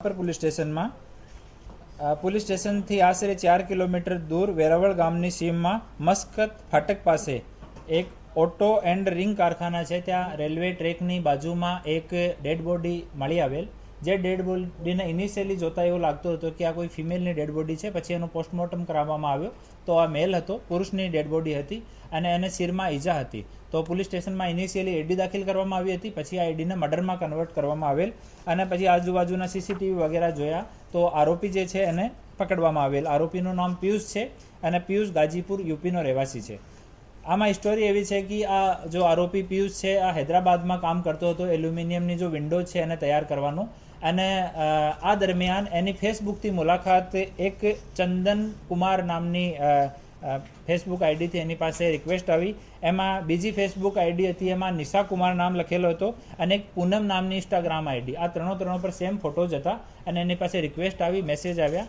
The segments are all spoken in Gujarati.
પોલીસ સ્ટેશનથી આશરે 4 કિલોમીટર દૂર વેરાવળ ગામની સીમમાં મસ્કત ફાટક પાસે એક ઓટો એન્ડ રિંગ કારખાના છે. ત્યાં રેલવે ટ્રેકની બાજુમાં એક ડેડ બોડી મળી આવેલ. જે ડેડ બોડીને ઇનિશિયલી જોતા એવું લાગતું હતું કે આ કોઈ ફિમેલની ડેડ બોડી છે. પછી એનું પોસ્ટમોર્ટમ કરાવવામાં આવ્યો તો આ મેલ હતો, પુરુષની ડેડ બોડી હતી અને એને શિરમાં ઈજા હતી. તો પોલીસ સ્ટેશનમાં ઇનિશિયલી એડી દાખલ કરવામાં આવી હતી. પછી આ એડીને મર્ડરમાં કન્વર્ટ કરવામાં આવેલ અને પછી આજુબાજુના સીસીટીવી વગેરે જોયા તો આરોપી જે છે એને પકડવામાં આવેલ. આરોપીનું નામ પિયુષ છે અને પિયુષ ગાજીપુર યુપીનો રહેવાસી છે. આમાં સ્ટોરી એવી છે કે આ જો આરોપી પિયુષ છે આ હૈદરાબાદમાં કામ કરતો હતો, એલ્યુમિનિયમની જો વિન્ડો છે એને તૈયાર કરવાનો. અને આ દરમિયાન એની ફેસબુકથી મુલાકાત એક ચંદન કુમાર નામની ફેસબુક આઈડીથી એની પાસે રિક્વેસ્ટ આવી. એમાં બીજી ફેસબુક આઈડી હતી, એમાં નિશા કુમાર નામ લખેલો હતો અને એક પૂનમ નામની ઇન્સ્ટાગ્રામ આઈડી. આ ત્રણો પર સેમ ફોટોઝ હતા અને એની પાસે રિક્વેસ્ટ આવી, મેસેજ આવ્યા.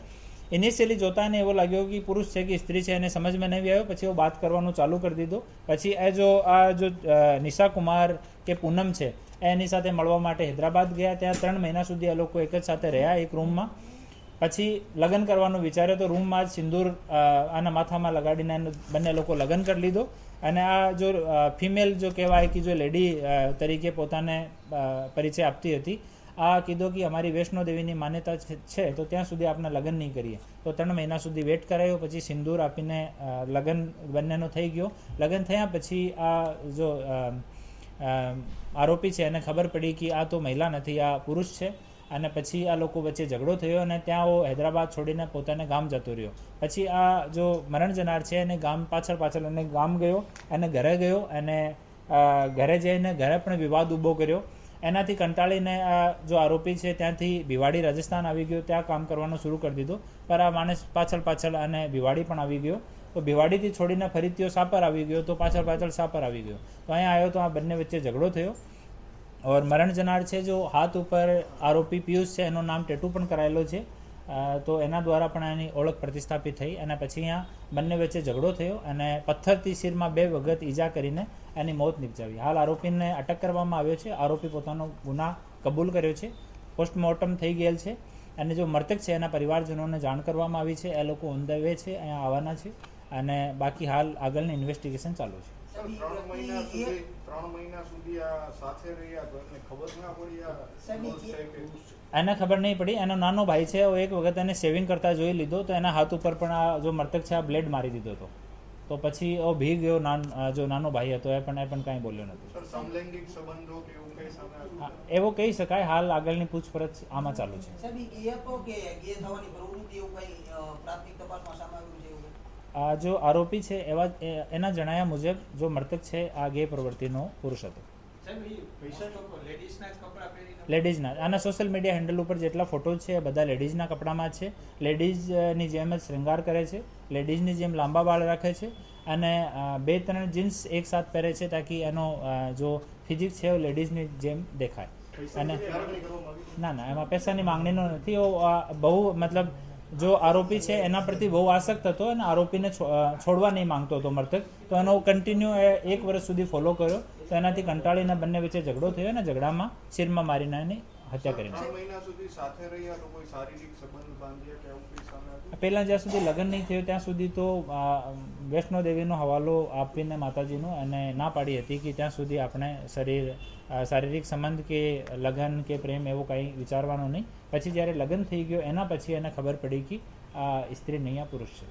ઇનિશિયલી જોતા એને એવો લાગ્યો કે પુરુષ છે કે સ્ત્રી છે, એને સમજમાં નહીં આવ્યો. પછી એવો વાત કરવાનું ચાલુ કરી દીધો. પછી આ જો નિશા કુમાર કે પૂનમ છે એની સાથે મળવા માટે હૈદરાબાદ ગયા. ત્યાં 3 મહિના સુધી આ લોકો એક જ સાથે રહ્યા એક રૂમમાં. પછી લગ્ન કરવાનું વિચાર્યો તો રૂમમાં જ સિંદૂર આના માથામાં લગાડીને બંને લોકો લગ્ન કરી લીધો. અને આ જો ફિમેલ જો કહેવાય કે જો લેડી તરીકે પોતાને પરિચય આપતી હતી, આ કીધો કે અમારી વૈષ્ણો દેવીની માન્યતા છે તો ત્યાં સુધી આપણે લગ્ન નહીં કરીએ. તો 3 મહિના સુધી વેટ કરાયો. પછી સિંદૂર આપીને લગ્ન બંનેનો થઈ ગયો. લગ્ન થયા પછી આ જો આરોપી છે એને ખબર પડી કે આ તો મહિલા નથી, આ પુરુષ છે. અને પછી આ લોકો વચ્ચે ઝઘડો થયો અને ત્યાં હૈદરાબાદ છોડીને પોતાને ગામ જતો રહ્યો. પછી આ જો મરણ જનાર છે એને ગામ પાછળ એને ગામ ગયો અને ઘરે ગયો અને ઘરે જઈને ઘરે પણ વિવાદ ઊભો કર્યો. એનાથી કંટાળીને આ જો આરોપી છે ત્યાંથી ભિવાડી રાજસ્થાન આવી ગયો, ત્યાં કામ કરવાનું શરૂ કરી દીધું. પર આ માણસ પાછળ અને ભિવાડી પણ આવી ગયો. તો ભિવાડીથી છોડીને ફરીથી સાપર આવી ગયો, તો પાછળ સાપર આવી ગયો. તો અહીંયા આવ્યો તો આ બંને વચ્ચે ઝઘડો થયો. ઓર મરણ જનાર છે જો હાથ ઉપર આરોપી પિયુષ છે એનું નામ ટેટુ પણ કરાયેલો છે. તો એના દ્વારા પણ એની ઓળખ પ્રતિસ્થાપિત થઈ. અને પછી અહીંયા બંને વચ્ચે ઝઘડો થયો અને પથ્થરથી શિરમાં 2 વખત ઈજા કરીને એની મોત નિપજાવી. હાલ આરોપીને અટક કરવામાં આવ્યો છે. આરોપી પોતાનો ગુના કબૂલ કર્યો છે. પોસ્ટમોર્ટમ થઈ ગયેલ છે અને જો મૃતક છે એના પરિવારજનોને જાણ કરવામાં આવી છે. એ લોકો ઓન ધ વે છે, અહીંયા આવવાના છે અને બાકી હાલ આગળની ઇન્વેસ્ટિગેશન ચાલુ છે. 3 મહિના સુધી આ સાથે રહ્યા તો એને ખબર ના પડી એને ખબર નહીં પડી. એનો નાનો ભાઈ છે, એક વખત એને શેવિંગ કરતા જોઈ લીધો તો એના હાથ ઉપર પણ આ જો મૃતક છે આ બ્લેડ મારી દીધો હતો. તો પછી ભી ગયો. જો નાનો ભાઈ હતો એ પણ કાંઈ બોલ્યો નથી. એવો કહી શકાય. હાલ આગળની પૂછપરછ આમાં ચાલુ છે. જો આરોપી છે એના જણાવ્યા મુજબ જો મૃતક છે આ ગે પ્રવૃત્તિનો પુરુષ હતો. લેડીઝના આના સોશિયલ મીડિયા હેન્ડલ ઉપર જેટલા ફોટો છે એ બધા લેડીઝના કપડામાં છે. લેડીઝની જેમ જ શૃંગાર કરે છે, લેડીઝની જેમ લાંબા વાળ રાખે છે અને 2-3 જીન્સ એક સાથ પહેરે છે તાકી એનો જો ફિઝિક્સ છે એ લેડીઝની જેમ દેખાય. અને ના એમાં પૈસાની માંગણીનો નથી. બહુ મતલબ જો આરોપી છે એના પ્રતિ બહુ આસક્ત હતો અને આરોપીને છોડવા નહીં માંગતો હતો મૃતક. તો એનો કન્ટિન્યુ 1 વર્ષ સુધી ફોલો કર્યો. તો એનાથી કંટાળીને બંને વચ્ચે ઝઘડો થયો અને ઝઘડામાં શિરમાં મારીને એની હત્યા કરી. પહેલાં જ્યાં સુધી લગ્ન નહીં થયું ત્યાં સુધી તો વૈષ્ણો દેવીનો હવાલો આપીને માતાજીનો અને ના પાડી હતી કે ત્યાં સુધી આપણે શારીરિક સંબંધ કે લગ્ન કે પ્રેમ એવું કંઈ વિચારવાનું નહીં. પછી જ્યારે લગ્ન થઈ ગયો એના પછી એને ખબર પડી કે આ સ્ત્રી નહીં, આ પુરુષ છે.